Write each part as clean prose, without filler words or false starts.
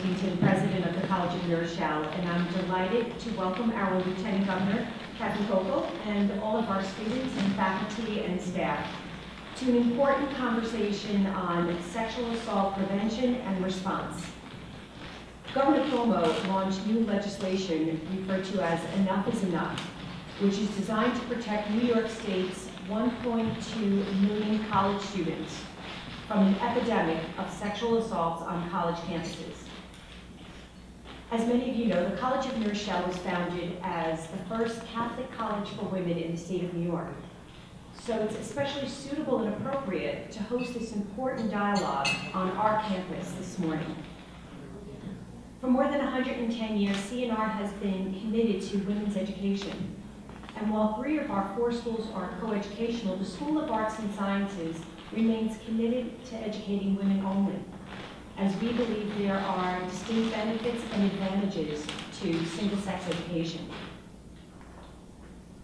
Whittington, President of the College of New Rochelle, and I'm delighted to welcome our Lieutenant Governor, Kathleen Hochul, and all of our students and faculty and staff to an important conversation on sexual assault prevention and response. Governor Cuomo launched new legislation referred to as Enough is Enough, which is designed to protect New York State's 1.2 million college students from an epidemic of sexual assaults on college campuses. As many of you know, the College of New Rochelle was founded as the first Catholic college for women in the state of New York. So it's especially suitable and appropriate to host this important dialogue on our campus this morning. For more than 110 years, CNR has been committed to women's education. And while 3 of our 4 schools are coeducational, the School of Arts and Sciences remains committed to educating women only, as we believe there are distinct benefits and advantages to single-sex education.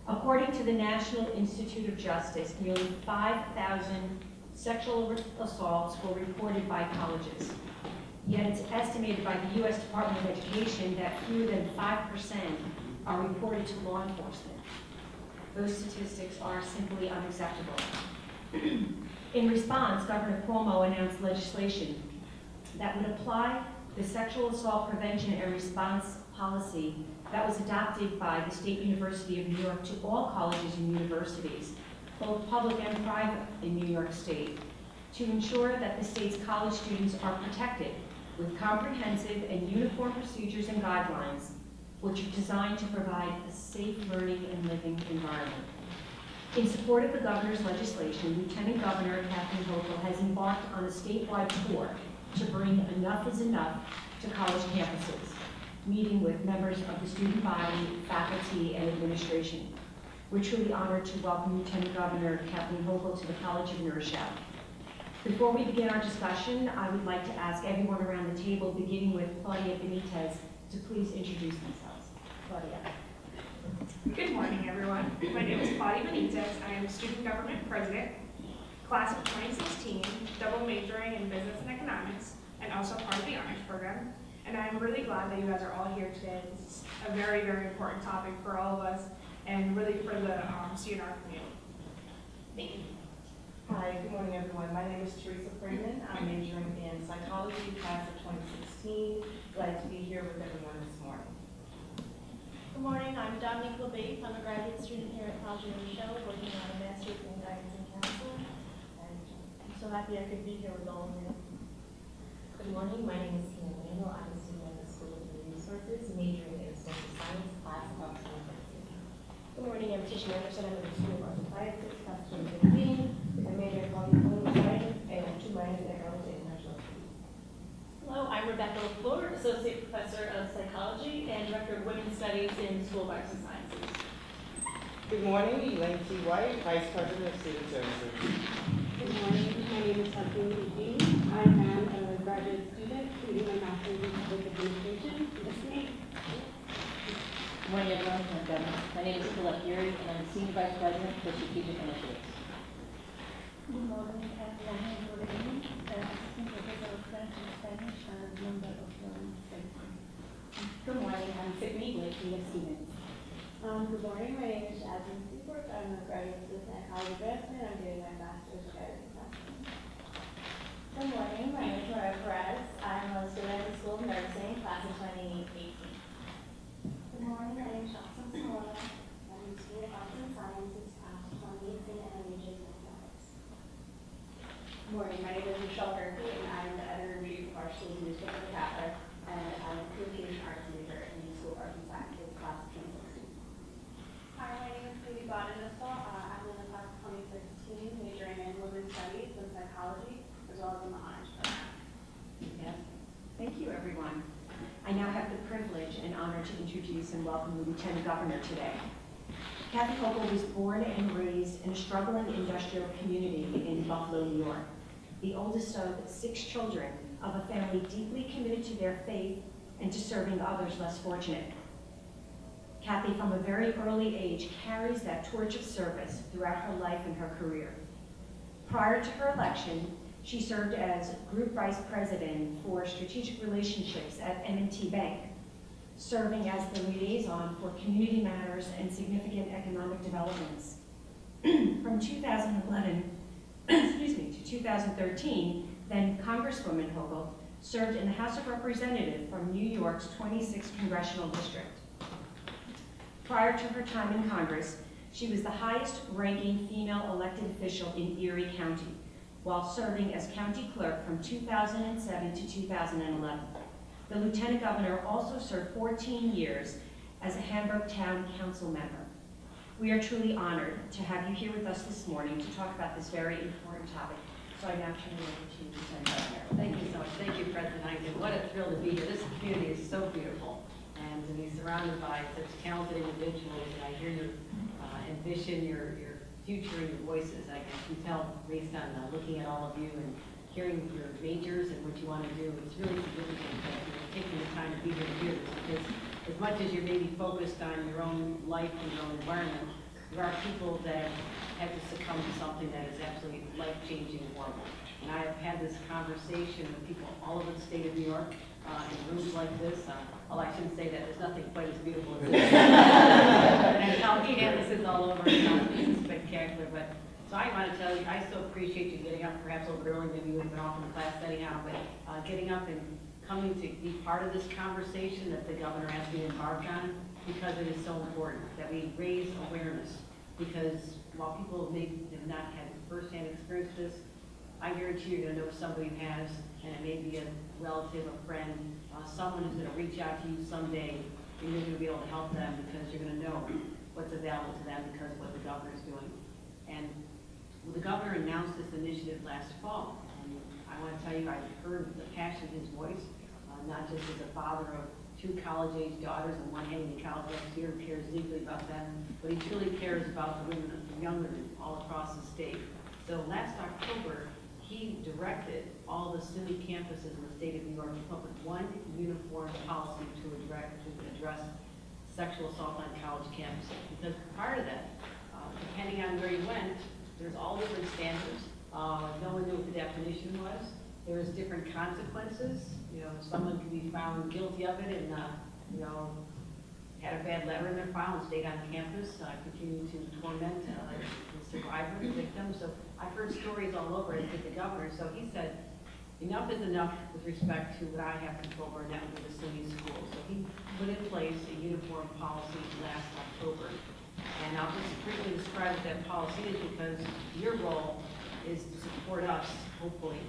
According to the National Institute of Justice, nearly 5,000 sexual assaults were reported by colleges. Yet it's estimated by the U.S. Department of Education that fewer than 5% are reported to law enforcement. Those statistics are simply unacceptable. In response, Governor Cuomo announced legislation that would apply the sexual assault prevention and response policy that was adopted by the State University of New York to all colleges and universities, both public and private in New York State, to ensure that the state's college students are protected with comprehensive and uniform procedures and guidelines, which are designed to provide a safe learning and living environment. In support of the governor's legislation, Lieutenant Governor Kathleen Hochul has embarked on a statewide tour to bring Enough is Enough to college campuses, meeting with members of the student body, faculty, and administration. We're truly honored to welcome Lieutenant Governor Kathleen Hochul to the College of New Rochelle. Before we begin our discussion, I would like to ask everyone around the table, beginning with Claudia Benitez, to please introduce themselves. Claudia. Good morning, everyone. My name is Claudia Benitez. I am Student Government President, class of 2016, double majoring in Business and Economics, and also part of the honors program. And I'm really glad that you guys are all here today. This is a very, very important topic for all of us, and really for the CNR community. Thank you. Hi, good morning, everyone. My name is Teresa Freeman. I'm majoring in psychology, class of 2016. Glad to be here with everyone this morning. Good morning, I'm Dominique LeBafe. I'm a graduate student here at College of New Rochelle, working on a master's in guidance and counseling. And I'm so happy I could be here with all of you. Good morning, my name is Tina Manuel. I'm a student at the School of Human Resources, majoring in social science, class of 2015. Good morning, I'm Tisha Anderson. I'm at the School of Arts and Sciences, class of 2015, with a major in political science and 2 minors in economics and international studies. Hello, I'm Rebecca LaFleur, Associate Professor of Psychology and Director of Women's Studies in the School of Arts and Sciences. Good morning, Elaine T. White, Vice President of Student Services. Good morning, my name is Kathleen. I am a graduate student completing my master's in public administration. Listening. Good morning, everyone. My name is Colette Yuri, and I'm the Senior Vice President for Strategic Initiatives. Good morning, I'm Lorraine, Assistant Professor of French and Spanish and member of the Center. Good morning, I'm Sydney Blake, Dean of Students. Good morning, my name is Jasmine Seaforth. I'm a graduate assistant at College of Advancement. I'm doing my master's in guidance and counseling. Good morning, my name is Maria Perez. I'm a student at the School of Nursing, class of 2018. Good morning, my name is Jocelyn Simona. I'm a student of Arts and Sciences, class of 2018, and I'm majoring in economics. Good morning, my name is Michelle Gerke, and I'm the editor-in-chief of our school's newspaper, The Catholic, and I'm a communication arts major in the School of Arts and Sciences, class of 2016. Hi, my name is Katie Bodenissel. I'm in the class of 2016, majoring in women's studies and psychology, as well as in the honors program. Yes. Thank you, everyone. I now have the privilege and honor to introduce and welcome the Lieutenant Governor today. Kathy Hochul was born and raised in a struggling industrial community in Buffalo, New York, the oldest of 6 children of a family deeply committed to their faith and to serving others less fortunate. Kathy, from a very early age, carries that torch of service throughout her life and her career. Prior to her election, She served as Group Vice President for Strategic Relationships at M&T Bank, serving as the liaison for community matters and significant economic developments. From 2011 to 2013, then Congresswoman Hochul served in the House of Representatives from New York's 26th Congressional District. Prior to her time in Congress, she was the highest-ranking female elected official in Erie County, while serving as county clerk from 2007 to 2011. The Lieutenant Governor also served 14 years as a Hamburg Town Council member. We are truly honored to have you here with us this morning to talk about this very important topic. So I now turn it over to Lieutenant Governor. Thank you so much. Thank you, President Huntington. What a thrill to be here. This community is so beautiful, and to be surrounded by such talented individuals. And I hear your ambition, your future, and your voices. I can tell based on looking at all of you and hearing your majors and what you want to do. It's really significant that you're taking the time to be here to hear this, because as much as you're maybe focused on your own life and your own environment, there are people that have to succumb to something that is absolutely life-changing and horrible. And I have had this conversation with people all over the state of New York in rooms like this. Well, I shouldn't say that. There's nothing quite as beautiful as this. And how campuses all over. It's spectacular. But so I want to tell you, I so appreciate you getting up perhaps a little early. Maybe you would have been off in the class anyhow. But getting up and coming to be part of this conversation that the governor asked me to embark on, because it is so important that we raise awareness. Because while people may have not had firsthand experience with this, I guarantee you're going to know somebody who has, and it may be a relative, a friend, someone who's going to reach out to you someday, and you're going to be able to help them because you're going to know what's available to them because of what the governor's doing. And the governor announced this initiative last fall, and I want to tell you, I've heard the passion in his voice, not just as a father of 2 college-age daughters and one heading to college next year, who cares deeply about them, but he truly cares about the women and the young women all across the state. So last October, he directed all the SUNY campuses in the state of New York to come up with one uniform policy to address sexual assault on college campuses. Because prior to that, depending on where you went, there's all different standards. No one knew what the definition was. There was different consequences. You know, someone could be found guilty of it and, had a bad letter in their file and stayed on campus, continuing to torment the survivor, the victim. So I've heard stories all over, as did the governor. So he said, enough is enough with respect to what I have control over, and that would be the SUNY school. So he put in place a uniform policy last October. And I'll just briefly describe what that policy is, because your role is to support us, hopefully,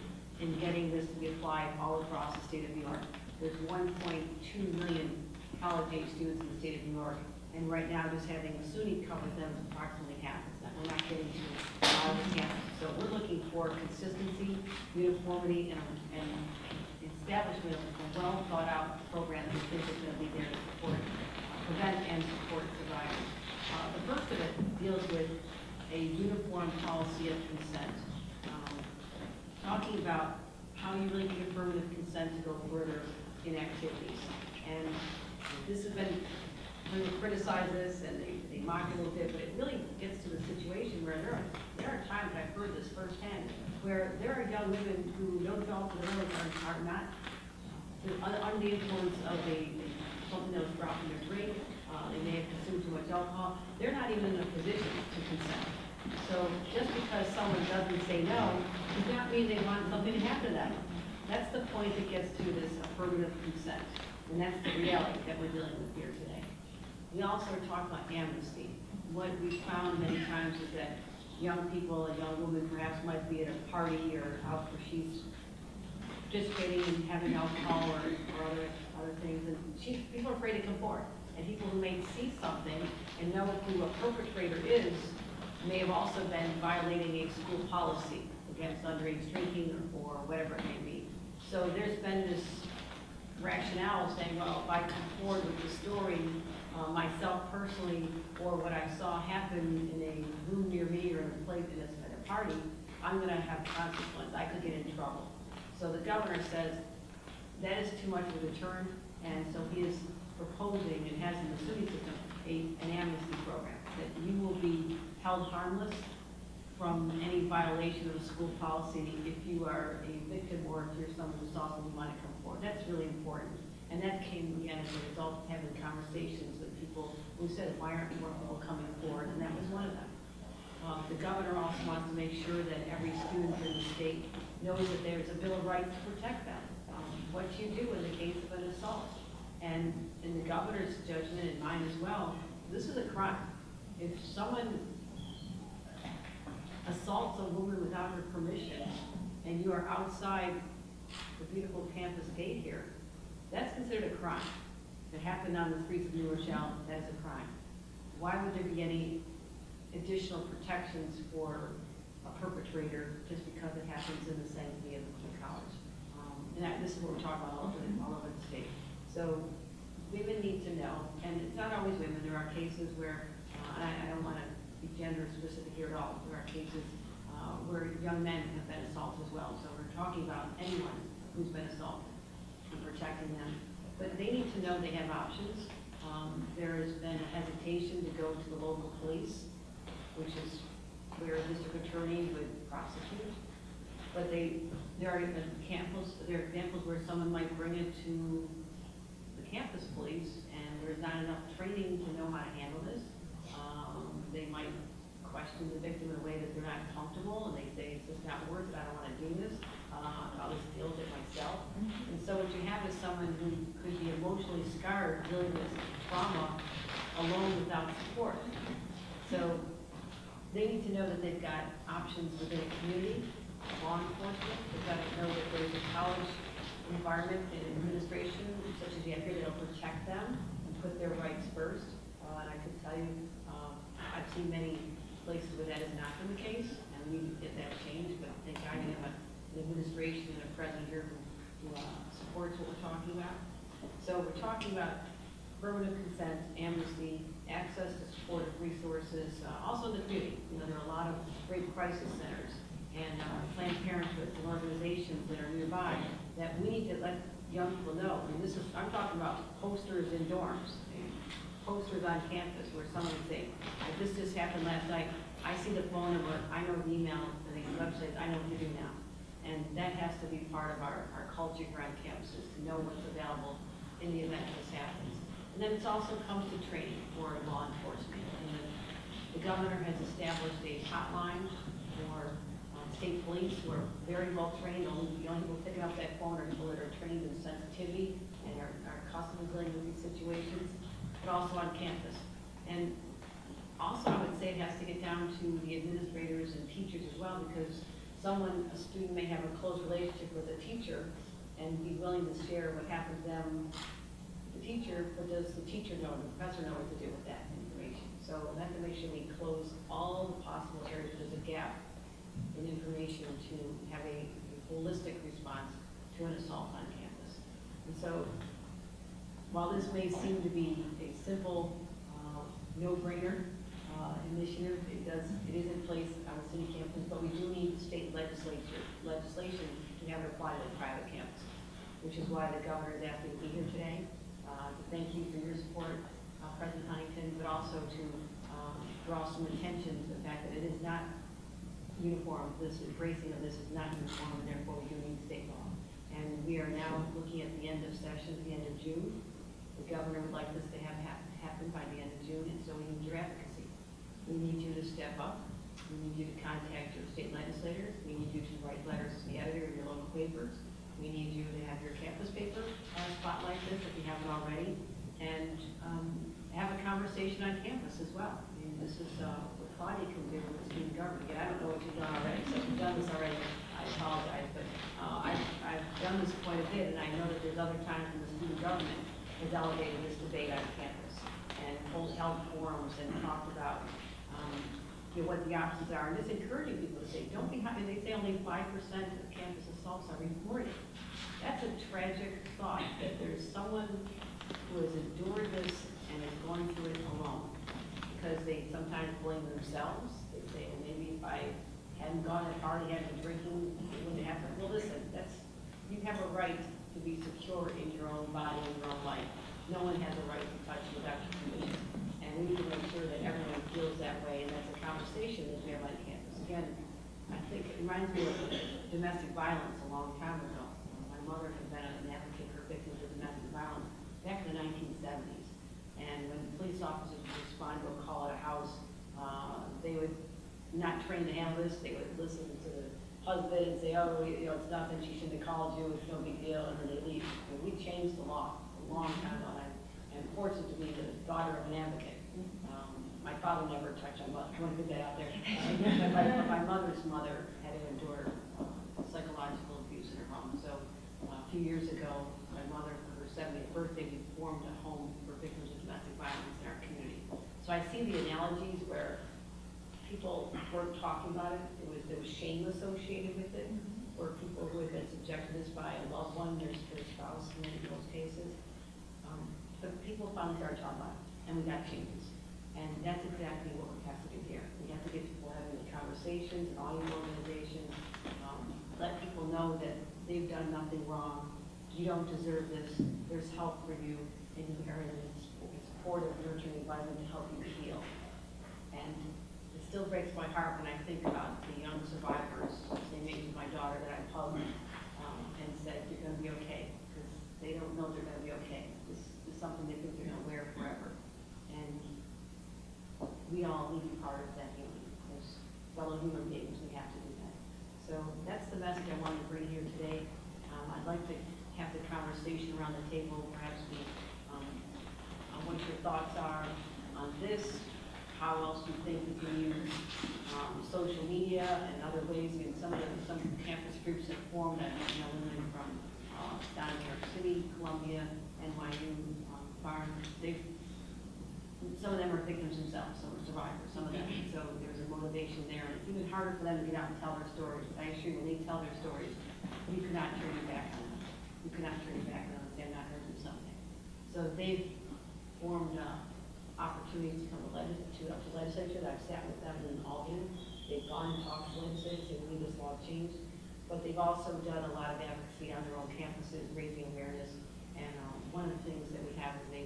in getting this to be applied all across the state of New York. There's 1.2 million college-age students in the state of New York, and right now just having SUNY cover them is approximately half. We're not getting to all the campuses. So we're looking for consistency, uniformity, and establishment of a well-thought-out program that we think is going to be there to support, prevent and support survivors. The first of it deals with a uniform policy of consent. Talking about how you really get affirmative consent to go further in activities. And this has been, when we criticize this and they mock it a little bit, but it really gets to the situation where there are times, I've heard this firsthand, where there are young women who don't develop their own, are not under the influence of something that was dropped in their drink. They may have consumed too much alcohol. They're not even in a position to consent. So just because someone doesn't say no, does not mean they want something to happen to them. That's the point that gets to this affirmative consent. And that's the reality that we're dealing with here today. We also are talking about amnesty. What we've found many times is that young people, a young woman perhaps might be at a party or out where she's participating and having alcohol or other things, and people are afraid to come forward. And people who may see something and know who a perpetrator is may have also been violating a school policy against underage drinking or whatever it may be. So there's been this rationale saying, well, if I come forward with the story, myself personally, or what I saw happen in a room near me or in a place at a party, I'm going to have consequence. I could get in trouble. So the governor says that is too much of a deterrent, and so he is proposing and has in the SUNY system an amnesty program, that you will be held harmless from any violation of the school policy if you are a victim or if you're someone who saw someone who might come forward. That's really important. And that came again as a result of having conversations with people who said, why aren't more people coming forward? And that was one of them. The governor also wants to make sure that every student in the state knows that there's a Bill of Rights to protect them. What you do in the case of an assault. And in the governor's judgment, and mine as well, this is a crime. If someone assaults a woman without her permission, and you are outside the beautiful campus gate here, that's considered a crime. If it happened on the streets of New Rochelle, that is a crime. Why would there be any additional protections for a perpetrator just because it happens in the sanctity of the college? This is what we're talking about all over the state. So women need to know, and it's not always women. There are cases where, I don't want to be gender specific here at all, there are cases where young men have been assaulted as well. So we're talking about anyone who's been assaulted and protecting them. But they need to know they have options. There has been a hesitation to go to the local police, which is where a district attorney would prosecute. But there are examples where someone might bring it to the campus police, and there's not enough training to know how to handle this. They might question the victim in a way that they're not comfortable, and they say, it's just not worth it, I don't want to do this, I'll just deal with it myself. And so what you have is someone who could be emotionally scarred, dealing with trauma alone without support. So they need to know that they've got options within a community, law enforcement. They've got to know that there's a college environment and administration, such as you have here, that'll protect them and put their rights first. And I can tell you, I've seen many places where that has not been the case, and we need to get that changed. But thank God we have an administration and a president here who supports what we're talking about. So we're talking about affirmative consent, amnesty, access to supportive resources, also in the community. There are a lot of great crisis centers and Planned Parenthoods and organizations that are nearby that we need to let young people know. I'm talking about posters in dorms, posters on campus where someone would say, this just happened last night, I see the phone number, I know the email, and the website, I know what to do now. And that has to be part of our culture here on campuses, to know what's available in the event this happens. And then it also comes to training for law enforcement. And the governor has established a hotline for state police who are very well trained. The only people picking up that phone are people that are trained in sensitivity and are accustomed to dealing with these situations, but also on campus. And also I would say it has to get down to the administrators and teachers as well, because a student may have a close relationship with a teacher and be willing to share what happened to them, the teacher, but does the teacher know, the professor know what to do with that information? So we have to make sure we close all the possible areas where there's a gap in information to have a holistic response to an assault on campus. And so while this may seem to be a simple, no-brainer initiative, it is in place on the city campus, but we do need state legislation to have it apply to the private campus, which is why the governor is asking me to be here today, to thank you for your support, President Huntington, but also to draw some attention to the fact that it is not uniform. This embracing of this is not uniform, and therefore we do need state law. And we are now looking at the end of session, the end of June. The governor would like this to have happen by the end of June, and so we need your advocacy. We need you to step up. We need you to contact your state legislators. We need you to write letters to the editor of your local papers. We need you to have your campus paper spotlight this if you haven't already, and have a conversation on campus as well. I mean, this is what Claudia can do with the student government. Again, I don't know what you've done already, so if you've done this already, I apologize, but I've done this quite a bit, and I know that there's other times when the student government has elevated this debate on campus and held forums and talked about what the options are, and just encouraging people to say, don't be happy. They say only 5% of campus assaults are reported. That's a tragic thought, that there's someone who has endured this and is going through it alone, because they sometimes blame themselves. They say, well, maybe if I hadn't gone to a party, hadn't been drinking, it wouldn't happen. Well, listen, you have a right to be secure in your own body and your own life. No one has a right to touch you without your permission. And we need to make sure that everyone feels that way, and that's a conversation that we have on campus. again, I think it reminds me of domestic violence a long time ago. My mother had been an advocate for victims of domestic violence back in the 1970s. And when police officers would respond to a call at a house, they would not train to handle this. They would listen to the husband and say, oh, you know, it's nothing, she shouldn't have called you, it's no big deal, and then they leave. And we changed the law a long time ago, and I'm fortunate to be the daughter of an advocate. My father never touched my mother. I want to put that out there. My mother's mother had to endure psychological abuse in her home. So a few years ago, my mother, for her 70th birthday, we formed a home for victims of domestic violence in our community. So I see the analogies where people weren't talking about it. There was shame associated with it, or people who had been subjected to this by a loved one, their spouse in most cases. But people finally started talking about it, and we got changes. And that's exactly what we have to do here. We have to get people having the conversations and all your organizations, let people know that they've done nothing wrong, you don't deserve this, there's help for you, and you are in a supportive, nurturing environment to help you heal. And it still breaks my heart when I think about the young survivors, same age as my daughter, that I hugged and said, you're going to be okay, because they don't know they're going to be okay. This is something they think they're going to wear forever. And we all need to be part of that healing. As fellow human beings, we have to do that. So that's the message I wanted to bring here today. I'd like to have the conversation around the table, perhaps on what your thoughts are on this, how else you think we can use social media and other ways. In some campus groups that formed, I know women from down in New York City, Columbia, NYU, Barnes, some of them are victims themselves, some are survivors, some of them. So there's a motivation there, and it's even harder for them to get out and tell their stories. But I assure you, when they tell their stories, you cannot turn your back on them. You cannot turn your back on them and say, I'm not going to do something. So they've formed opportunities to come to the legislature. That I've sat with them in Albany. They've gone and talked to legislators, they believe this law changed. But they've also done a lot of advocacy on their own campuses, raising awareness. And one of the things that we have is a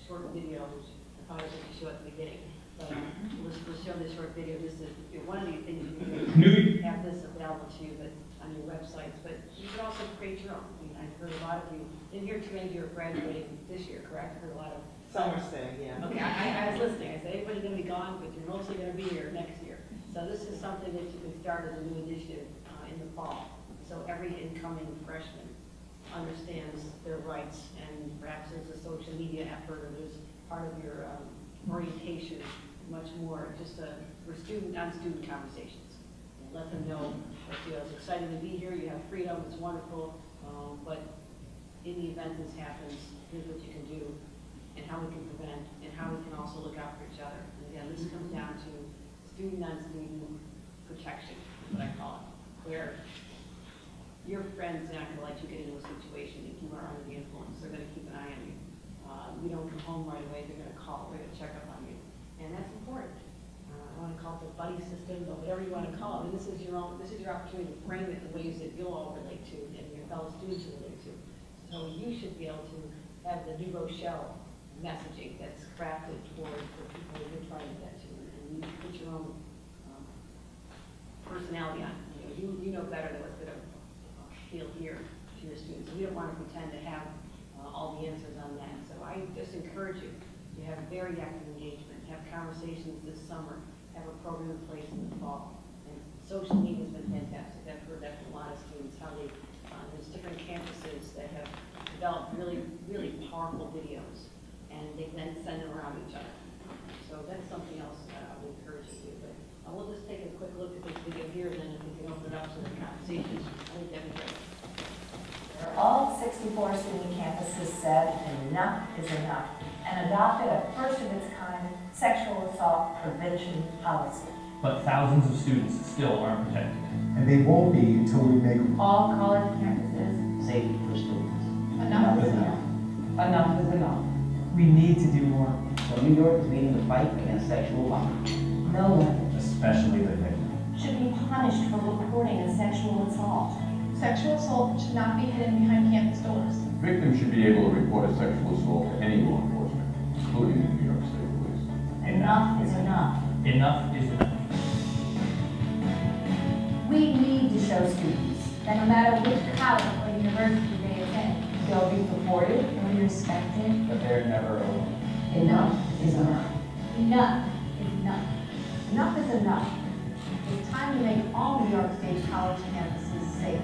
short video, which I thought I was going to show at the beginning. But we'll show this short video. This is one of the things you can have this available to you, but on your websites. But you can also create your own. I mean, I've heard a lot of you. In here, too many of you are graduating this year, correct? I heard a lot of. Some are staying, yeah. Okay, I was listening. I said everybody's going to be gone, but you're mostly going to be here next year. So this is something that you can start as a new initiative in the fall. So every incoming freshman understands their rights, and perhaps there's a social media effort, or there's part of your orientation, much more just for student-on-student conversations. And let them know that it's exciting to be here, you have freedom, it's wonderful, but in the event this happens, here's what you can do, and how we can prevent, and how we can also look out for each other. And again, this comes down to student-on-student protection, is what I call it, where your friends are not going to let you get into a situation if you are under the influence. They're going to keep an eye on you. You don't come home right away, they're going to call, they're going to check up on you. And that's important. I want to call it the buddy system, or whatever you want to call it. And this is your opportunity to frame it in ways that you'll all relate to and your fellow students will relate to. So you should be able to have the New Rochelle messaging that's crafted toward the people that you're trying to get to. And you put your own personality on it. You know better than what's going to feel here to your students. So we don't want to pretend to have all the answers on that. So I just encourage you to have very active engagement, have conversations this summer, have a program in place in the fall. And social media has been fantastic. I've heard that from a lot of students, how they, there's different campuses that have developed really, really powerful videos, and they then send them around each other. So that's something else that I would encourage you to do. But we'll just take a quick look at this video here, and then if we can open it up to the conversations, I think that'd be great. All 64 student campuses said enough is enough and adopted a first-of-its-kind sexual assault prevention policy. But thousands of students still aren't protected. And they won't be until we make All college campuses Safe for students. enough is enough. Enough is enough. We need to do more. So New York is leading the fight against sexual violence. No one Especially the victim. should be punished for reporting a sexual assault. Sexual assault should not be hidden behind campus doors. Victims should be able to report a sexual assault to any law enforcement, including the New York State Police. Enough is enough. Enough is enough. We need to show students that no matter which college or university they attend, they'll be supported and respected. That they're never alone. Enough is enough. Enough is enough. Enough is enough. It's time to make all New York State college campuses safe.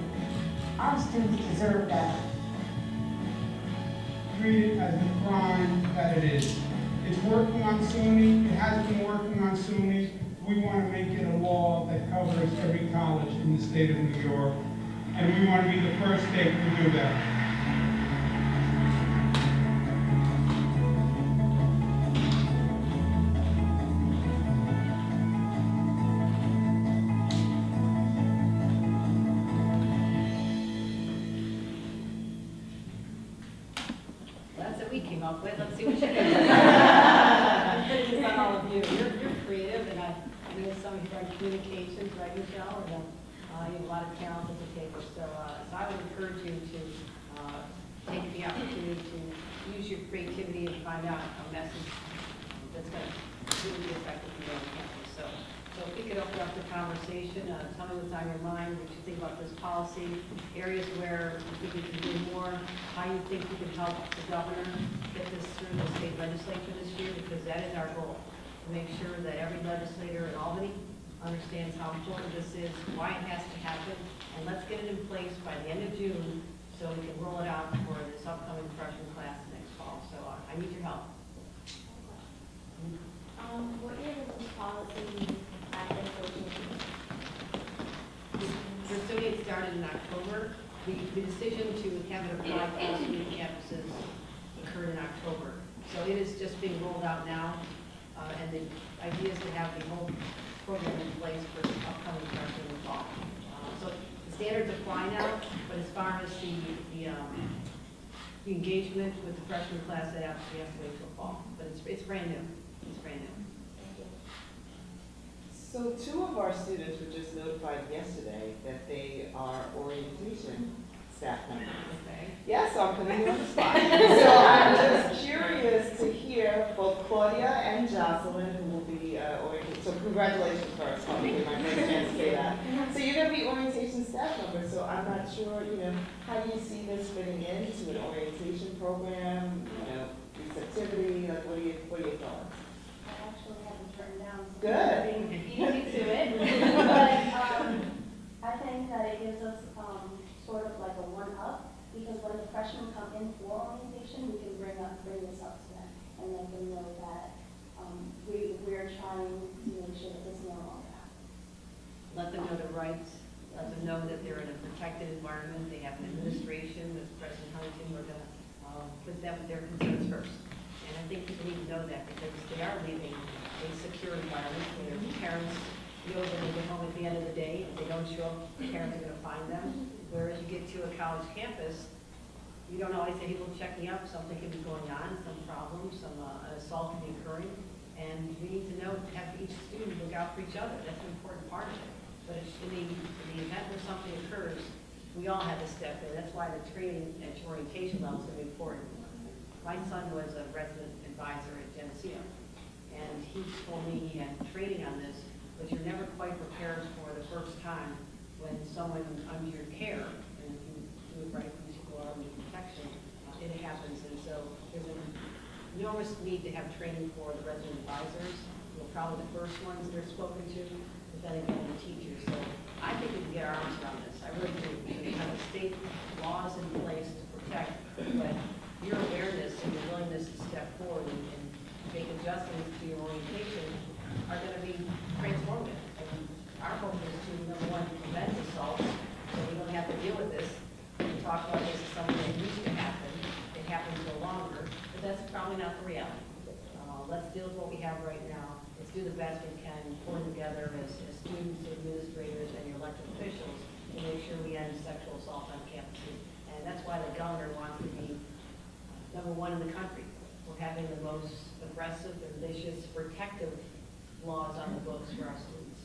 Our students deserve better. Treat it as the crime that it is. It's working on SUNY, it has been working on SUNY. We want to make it a law that covers every college in the state of New York, and we want to be the first state to do that. That's what we came up with, let's see what you can do. It's on all of you, you're creative, and I know some of you are in communications, right, Michelle, and you have a lot of talent at the table, so I would encourage you to take the opportunity to use your creativity and find out a message that's going to really be effective for you on campus. So if we could open up the conversation, tell me what's on your mind, what you think about this policy, areas where you think we can do more, how you think we can help the governor get this through the state legislature this year, because that is our goal, to make sure that every legislator in Albany understands how important this is, why it has to happen, and let's get it in place by the end of June so we can roll it out for this upcoming freshman class next fall. So I need your help. What year was this policy active For SUNY, it started in October. The decision to have it apply to all SUNY campuses occurred in October. So it is just being rolled out now, and the idea is to have the whole program in place for the upcoming freshman and fall. So the standards apply now, but as far as the engagement with the freshman class, that actually has to wait till fall. But it's brand new. It's brand new. So 2 of our students were just notified yesterday that they are orientation staff members. Okay. Yes, I'm putting you on the spot. So I'm just curious to hear both Claudia and Jocelyn, who will be orientation. So congratulations first, I'll give my first chance to say that. So you're going to be orientation staff members. So I'm not sure, how do you see this fitting into an orientation program? Receptivity. Like, what are your thoughts? I actually have this written down. So Good. I'm easy to it. But I think that it gives us sort of like a one-up, because when the freshmen come in for orientation, we can bring this up to them and let them know that we're trying to make sure that this no longer happens. Let them know the rights, let them know that they're in a protected environment, they have an administration, as President Huntington, we're going to put them with their concerns first. And I think people need to know that, because they are leaving a secure environment where their parents know that they get home at the end of the day. If they don't show up, the parents are going to find them. Whereas you get to a college campus, you don't always say, hey, well, check me up, something could be going on, some problem, some assault could be occurring. And we need to know, have each student look out for each other. That's an important part of it. But in the event where something occurs, we all have to step in. That's why the training at your orientation level is going to be important. My son was a resident advisor at Geneseo, and he told me he had training on this, but you're never quite prepared for the first time when someone under your care, and you do it right from equal army protection, it happens. And so there's an enormous need to have training for the resident advisors. We're probably the first ones that are spoken to, but then again, the teachers. So I think we can get our arms around this. I really do. We have state laws in place to protect, but your awareness and your willingness to step forward and make adjustments to your orientation are going to be transformative. And our hope is to, number one, prevent assaults, so we don't have to deal with this. We talk about this as something that used to happen. It happens no longer, but that's probably not the reality. Let's deal with what we have right now. Let's do the best we can, pulling together as students, administrators, and your elected officials to make sure we end sexual assault on campuses. And that's why the governor wants to be number 1 in the country. We're having the most aggressive, ambitious, protective laws on the books for our students.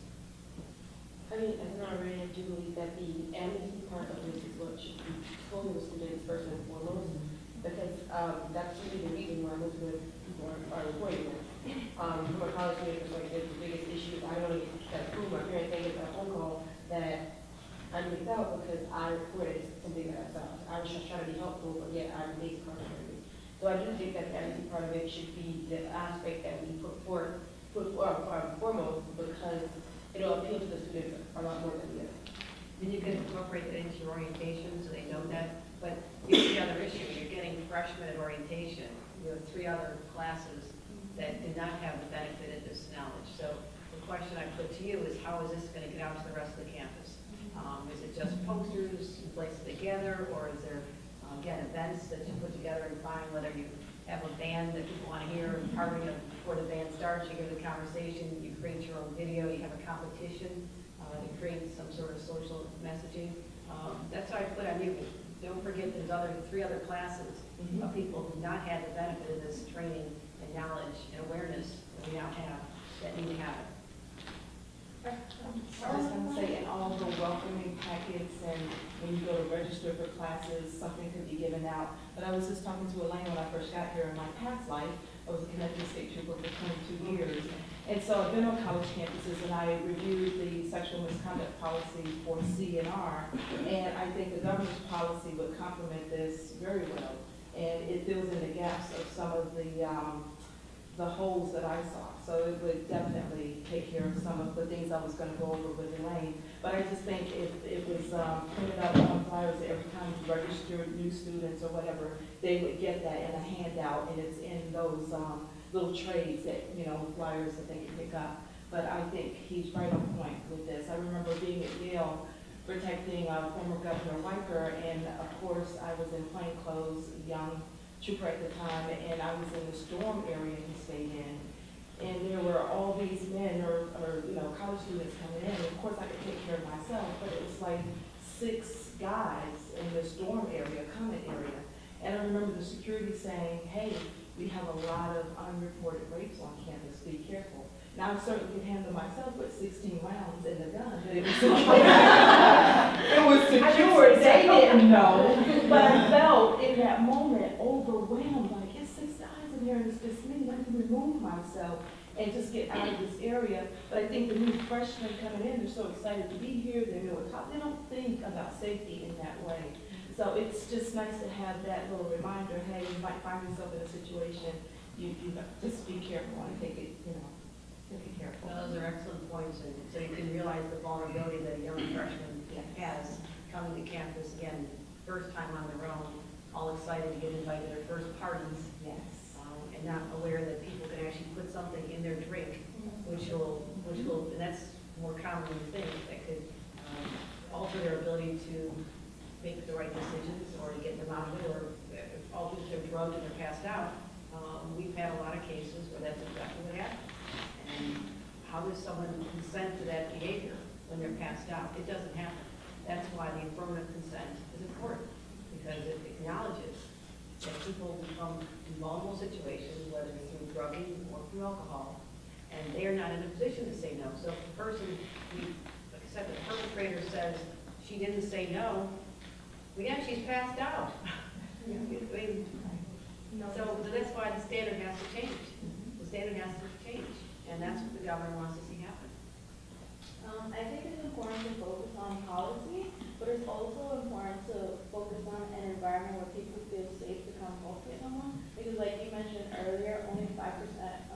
I mean, as an RA, I do believe that the amnesty part of this is what should be told the students first and foremost, because that's really the reason why most of people are reporting this. From a college student perspective, the biggest issue is I don't want to get that through. My parents think it's a phone call that I missed out because I reported something that I saw. I was just trying to be helpful, but yet I made contrary. So I do think that the empathy part of it should be the aspect that we put foremost, because it'll appeal to the students a lot more than the other. Then you can incorporate that into your orientation so they know that. But here's the other issue. You're getting freshmen at orientation. You have 3 other classes that did not have the benefit of this knowledge. So the question I put to you is, how is this going to get out to the rest of the campus? Is it just posters and places together, or is there, again, events that you put together and find, whether you have a band that people want to hear, and part of it, before the band starts, you hear the conversation, you create your own video, you have a competition, to create some sort of social messaging. That's how I put on you. Don't forget there's 3 other classes of people who not had the benefit of this training and knowledge and awareness that we now have that need to have it. I was going to say, in all the welcoming packets and when you go to register for classes, something could be given out. But I was just talking to Elaine when I first got here. In my past life, I was a Connecticut State Trooper for 22 years. And so I've been on college campuses, and I reviewed the sexual misconduct policy for CNR. And I think the governor's policy would complement this very well. And it fills in the gaps of some of the holes that I saw. So it would definitely take care of some of the things I was going to go over with Elaine. But I just think if it was printed out on flyers every time you registered new students or whatever, they would get that in a handout, and it's in those little trays that, flyers that they can pick up. But I think he's right on point with this. I remember being at Yale protecting former Governor Weicker, and of course I was in plain clothes, young trooper at the time, and I was in the storm area he stayed in. And there were all these men or college students coming in. And of course I could take care of myself, but it was like 6 guys in the storm area, comment area. And I remember the security saying, hey, we have a lot of unreported rapes on campus, be careful. Now I certainly could handle myself with 16 rounds in the gun, but it was secure. It was secure, they didn't know. But I felt in that moment overwhelmed, like it's 6 guys in here and it's just me. Let me remove myself and just get out of this area. But I think the new freshmen coming in, they're so excited to be here, they know what's happening. They don't think about safety in that way. So it's just nice to have that little reminder, hey, you might find yourself in a situation, you just be careful and take it, be careful. Well, those are excellent points, and so you can realize the vulnerability that a young freshman has coming to campus, again, first time on their own, all excited to get invited to their first parties. Yes. And not aware that people can actually put something in their drink, which will, and that's more common than you think, that could alter their ability to make the right decisions or to get them out of it, or alter their drugs and they're passed out. We've had a lot of cases where that's exactly what happened. And how does someone consent to that behavior when they're passed out? It doesn't happen. That's why the affirmative consent is important, because it acknowledges that people become in vulnerable situations, whether it's through drugging or through alcohol, and they're not in a position to say no. So if the person, like I said, the perpetrator says she didn't say no, well, yeah, she's passed out. So that's why the standard has to change. The standard has to change, and that's what the governor wants to see happen. I think it's important to focus on policy, but it's also important to focus on an environment where people feel safe to come talk to someone. Because like you mentioned earlier, only 5%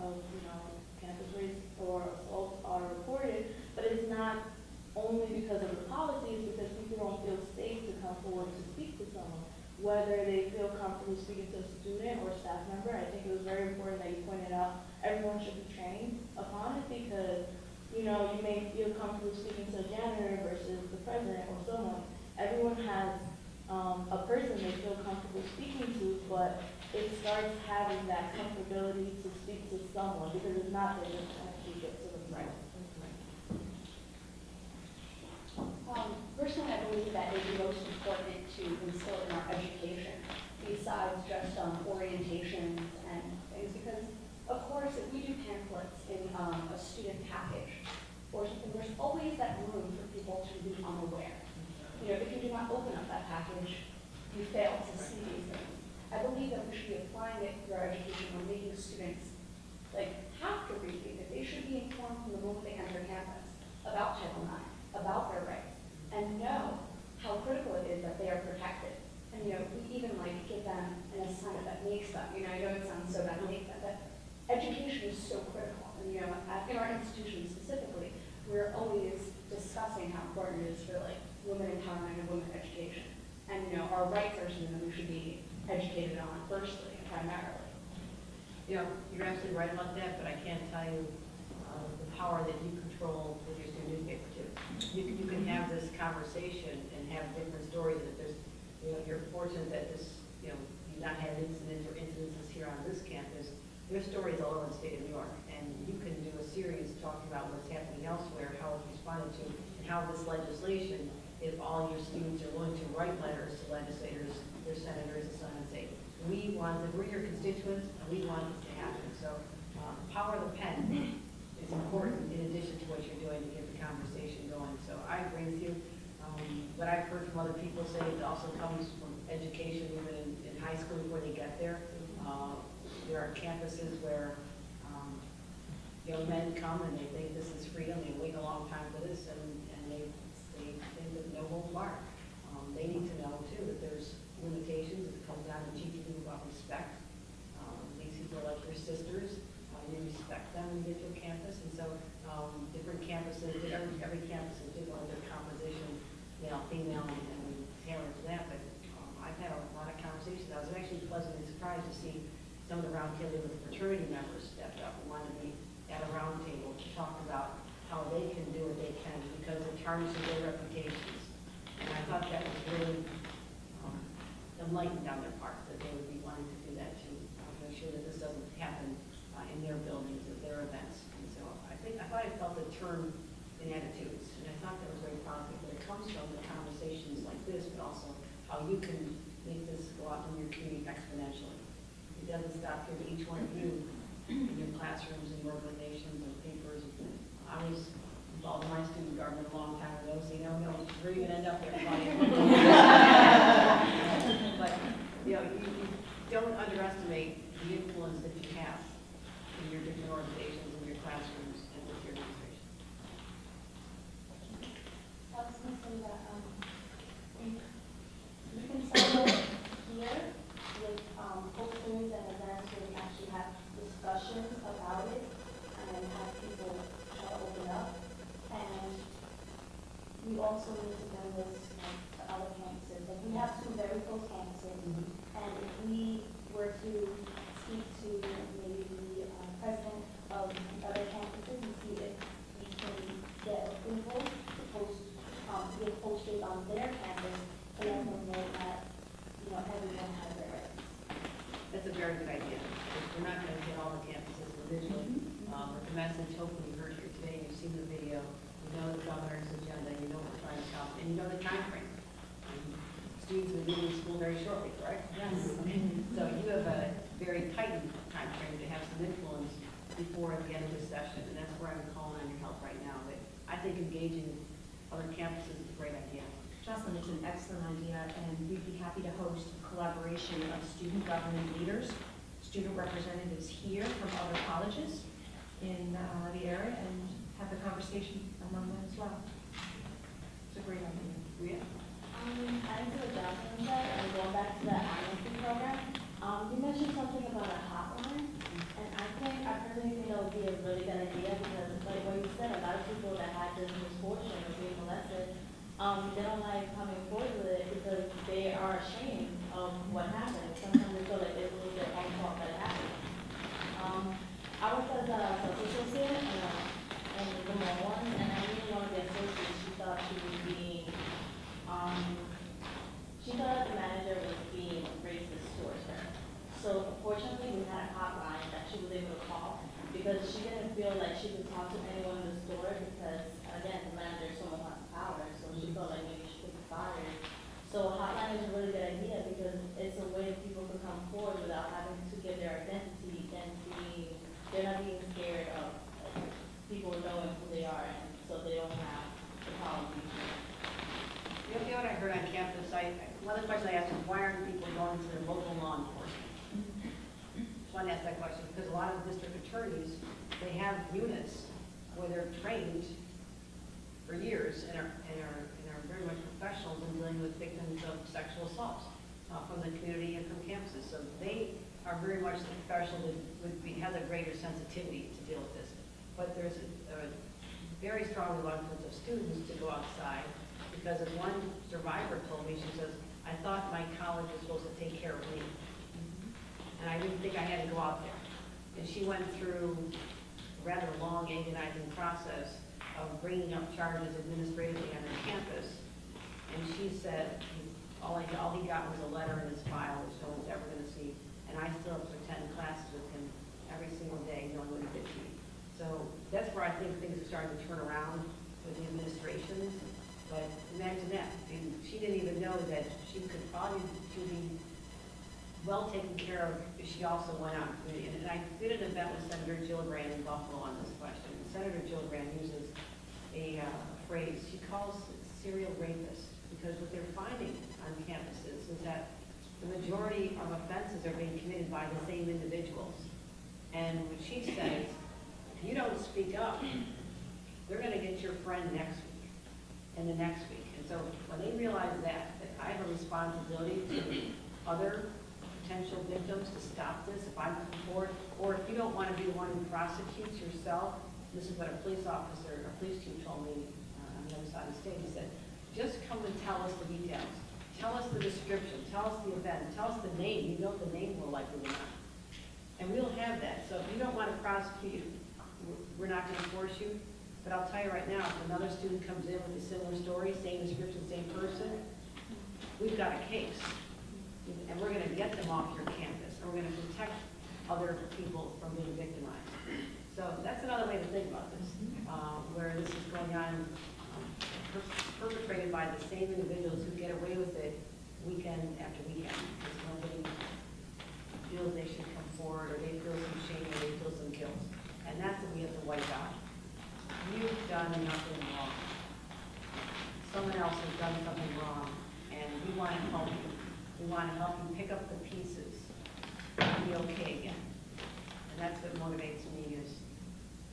of campus rapes or assaults are reported, but it's not only because of the policies, because people don't feel safe to come forward to speak to someone. Whether they feel comfortable speaking to a student or staff member, I think it was very important that you pointed out everyone should be trained upon it, because you may feel comfortable speaking to a janitor versus the president or someone. Everyone has a person they feel comfortable speaking to, but it starts having that comfortability to speak to someone, because it's not that they just actually get to the right. Personally, I believe that is the most important to instill in our education, besides just orientations and things, because of course, if we do pamphlets in a student package or something, there's always that room for people to be unaware. If you do not open up that package, you fail to see these things. I believe that we should be applying it through our education or making students have to read these. They should be informed from the moment they enter campus about Title IX, about their rights and know how critical it is that they are protected. And, we even give them an assignment that makes them, I know it sounds so bad, but education is so critical. And, in our institution specifically, we're always discussing how important it is for women empowerment and women education. And, our rights are something that we should be educated on firstly and primarily. You're absolutely right about that, but I can't tell you the power that you control with your student newspaper too. You can have this conversation and have different stories. And if there's, you're fortunate that this, you've not had incidents or incidences here on this campus. There's stories all over the state of New York, and you can do a series talking about what's happening elsewhere, how it's responded to, and how this legislation, if all your students are willing to write letters to legislators, their senators, and so on, and say, we're your constituents, and we want this to happen. So, power of the pen is important in addition to what you're doing to get the conversation going. So I agree with you. What I've heard from other people say it also comes from education, even in high school before they get there. There are campuses where young men come and they think this is freedom. They wait a long time for this, and they think that no holds barred. They need to know too that there's limitations. It comes down to teaching people about respect. These people are like your sisters. You respect them when you get to a campus, and so different campuses, every campus is different with their composition, male, female, and tailored to that. But I've had a lot of conversations. I was actually pleasantly surprised to see some of the roundtable with the fraternity members stepped up and wanted to be at a roundtable to talk about how they can do what they can because it tarnishes their reputations. And I thought that was really enlightened on their part that they would be wanting to do that to make sure that this doesn't happen in their buildings, at their events. And so I thought I felt a turn in attitudes, and I thought that was very positive. But it comes from the conversations like this, but also how you can make this go out in your community exponentially. It doesn't stop here, but each one of you in your classrooms and your organizations and papers. I was involved in my student government a long time ago, so no, where are you going to end up there? But you don't underestimate the influence that you have in your different organizations, in your classrooms, and with your administration. I was going to say that you can start here with posters and events where we actually have discussions about it and have people try to open up. And we also need to bring this to other campuses. Like we have two very close campuses, and if we were to speak to maybe the president of the other campuses and see if we can get approval to post, get posted on their campus to let them know that, everyone has their rights. That's a very good idea. We're not going to hit all the campuses individually, but the message hopefully you heard here today, you've seen the video, you know the governor's agenda, you know what we're trying to accomplish, and you know the time frame. Students will be in school very shortly, correct? Yes. So you have a very tight time frame to have some influence before the end of the session, and that's where I'm calling on your help right now. But I think engaging other campuses is a great idea. Jocelyn, it's an excellent idea, and we'd be happy to host a collaboration of student government leaders, student representatives here from other colleges in the area, and have the conversation among them as well. It's a great idea. Yeah. Adding to what Jocelyn said, and going back to the amnesty program, you mentioned something about a hotline, and I personally think that would be a really good idea because, like what you said, a lot of people that had this misfortune of being molested, they don't like coming forward with it because they are ashamed of what happened. Sometimes they feel like it was their own fault that it happened. I worked as a social associate in the mall one, and I really one of the associates, she thought she was being, she thought the manager was being racist towards her. So fortunately, we had a hotline that she was able to call because she didn't feel like she could talk to anyone in the store because, again, the manager is so much power, so she felt like maybe she could be fired. So a hotline is a really good idea because it's a way people can come forward without having to give their identity and they're not being scared of people knowing who they are, and so they don't have the problem. You know what I heard on campus? One of the questions I asked is, why aren't people going to their local law enforcement? Just want to ask that question because a lot of district attorneys, they have units where they're trained for years and are very much professionals in dealing with victims of sexual assaults from the community and from campuses. So they are very much the professionals that has a greater sensitivity to deal with this. But there's a very strong reluctance of students to go outside because as one survivor told me, she says, I thought my college was supposed to take care of me. And I didn't think I had to go out there. And she went through a rather long, agonizing process of bringing up charges administratively on her campus. And she said, all he got was a letter in his file, which no one's ever going to see. And I still have to attend classes with him every single day, knowing what he did to me. So that's where I think things are starting to turn around with the administrations. But imagine that. And she didn't even know that she could probably be well taken care of if she also went out. And I did an event with Senator Gillibrand in Buffalo on this question. And Senator Gillibrand uses a phrase. She calls it serial rapists because what they're finding on campuses is that the majority of offenses are being committed by the same individuals. And what she says, if you don't speak up, they're going to get your friend next week and the next week. And so when they realize that I have a responsibility to other potential victims to stop this, if I'm forward, or if you don't want to be the one who prosecutes yourself, this is what a police officer, a police chief told me on the other side of the state. He said, just come and tell us the details. Tell us the description. Tell us the event. Tell us the name. You know the name more likely than not. And we'll have that. So if you don't want to prosecute, we're not going to force you. But I'll tell you right now, if another student comes in with a similar story, same description, same person, we've got a case. And we're going to get them off your campus. And we're going to protect other people from being victimized. So that's another way to think about this, where this is going on, perpetrated by the same individuals who get away with it weekend after weekend. Because nobody feels they should come forward, or they feel some shame, or they feel some guilt. And that's what we have to wipe out. You've done nothing wrong. Someone else has done something wrong, and we want to help you. We want to help you pick up the pieces and be okay again. And that's what motivates me as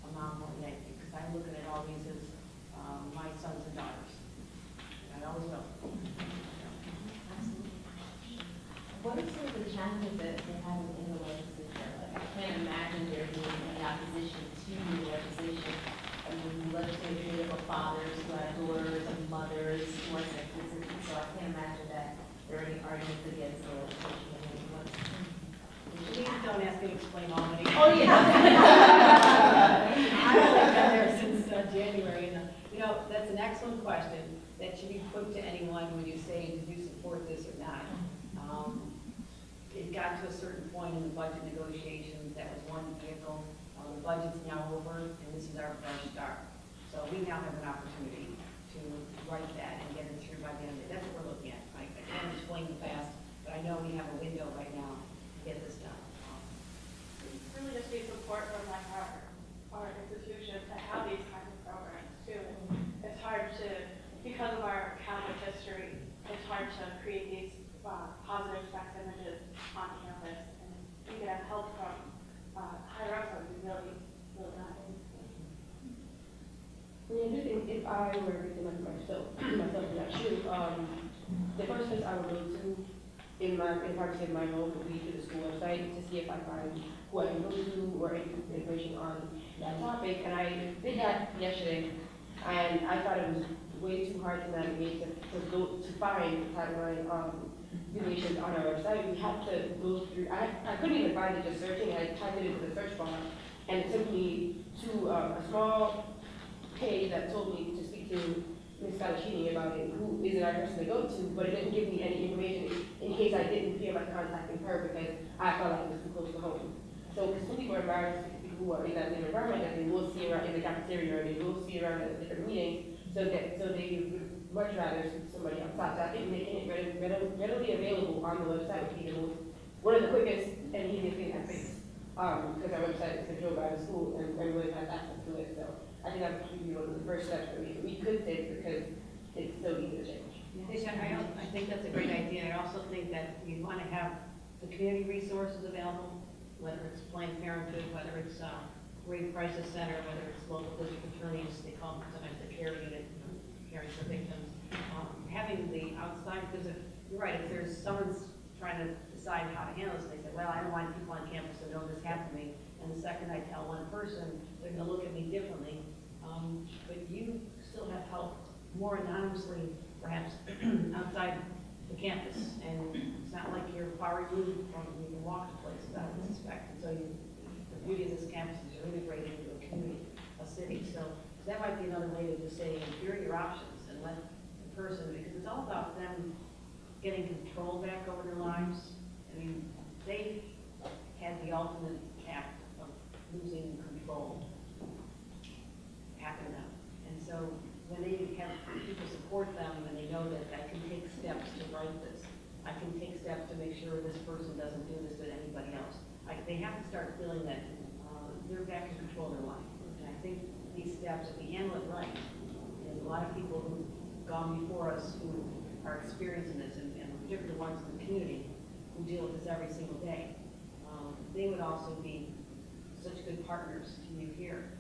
a mom more than anything, because I'm looking at all these as my sons and daughters. And I always will. What are some of the challenges that they have in the legislature? Like, I can't imagine there being any opposition to the legislation. I mean, the legislature is made up of fathers who have daughters and mothers who are sexist, so I can't imagine that there are any arguments against the legislation. Please don't ask me to explain all of it. Oh, yeah. I've only been there since January, and that's an excellent question that should be put to anyone when you say, did you support this or not? It got to a certain point in the budget negotiations, that was one vehicle. The budget's now over, and this is our fresh start. So we now have an opportunity to write that and get it through by the end of it. That's what we're looking at. I can't explain the past, but I know we have a window right now to get this done. It's really just need support from like our institution to have these kinds of programs too. It's hard to, because of our Catholic history, it's hard to create these positive sex images on campus, and we get help from higher ups would be really nice. Yeah, just if I were a victim of myself in that shoe, the first place I would go to in parts of my home would be to the school website to see if I find who I can go to or any information on that topic. And I did that yesterday, and I thought it was way too hard to navigate to find timeline relations on our website. We had to go through. I couldn't even find it just searching. I typed it into the search bar, and it took me to a small page that told me to speak to Ms. Scalacini about it, who is the right person to go to, but it didn't give me any information in case I didn't feel like contacting her because I felt like it was too close to home. So because some people are embarrassed to people who are in that same environment that they will see around in the cafeteria or they will see around at different meetings, so they would much rather speak to somebody outside. So I think making it readily available on the website would be one of the quickest and easiest things I face. Because our website is controlled by the school and everyone has access to it. So I think that would be one of the first steps that we could take because it's so easy to change. I think that's a great idea. I also think that we want to have the community resources available, whether it's Planned Parenthood, whether it's Rape Crisis Center, whether it's local district attorneys, they call them sometimes the care unit, parents or victims, having the outside, because if, you're right, if there's someone's trying to decide how to handle this, and they say, well, I don't want people on campus to know this happened to me, and the second I tell one person, they're gonna look at me differently. But you still have help more anonymously, perhaps, outside the campus, and it's not like you're far removed from, you can walk to places, I would suspect, and so you, the beauty of this campus is you're integrated into a community, a city, so that might be another way to just say, here are your options, and let the person, because it's all about them getting control back over their lives. I mean, they had the ultimate act of losing control happen to them, and so when they have people support them and they know that I can take steps to right this, I can take steps to make sure this person doesn't do this to anybody else. They have to start feeling that they're back in control of their life. And I think these steps, if we handle it right, there's a lot of people who've gone before us who are experiencing this, and particularly the ones in the community who deal with this every single day. They would also be such good partners to you here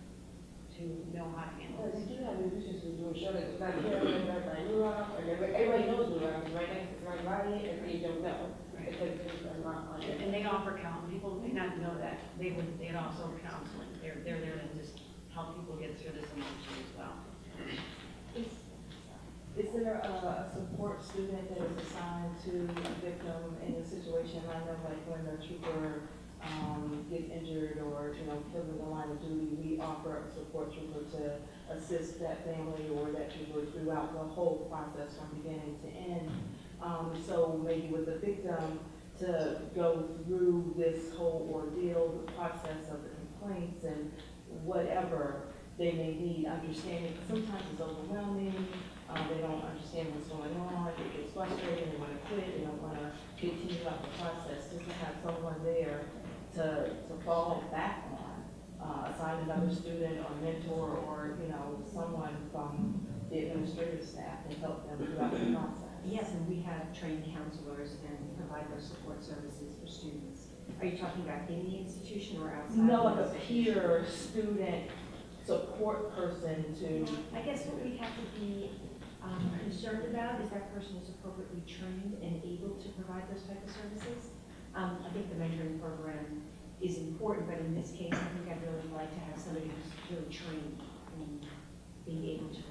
to know how to handle They this. do have musicians who do a show that's not here, right by New York, or everybody knows New York, right next to right by it, and they don't know. Because they're not on it. And they offer counsel, people may not know that, they'd also counseling, they're there to just help people get through this emotion as well. Is there a support student that is assigned to a victim in a situation, I know like when a trooper gets injured or, killed in the line of duty, we offer a support trooper to assist that family or that trooper throughout the whole process from beginning to end. So maybe with the victim to go through this whole ordeal, the process of the complaints and whatever they may need, understanding, sometimes it's overwhelming, they don't understand what's going on, it gets frustrating, they want to quit, they don't want to continue out the process, just to have someone there to fall back on, assign another student or mentor or, someone from the administrative staff and help them throughout the process. Yes, and we have trained counselors and provide those support services for students. Are you talking about in the institution or outside? No, like a peer student support person to. I guess what we have to be concerned about is that person is appropriately trained and able to provide those type of services. I think the mentoring program is important, but in this case, I think I'd really like to have somebody who's really trained in being able to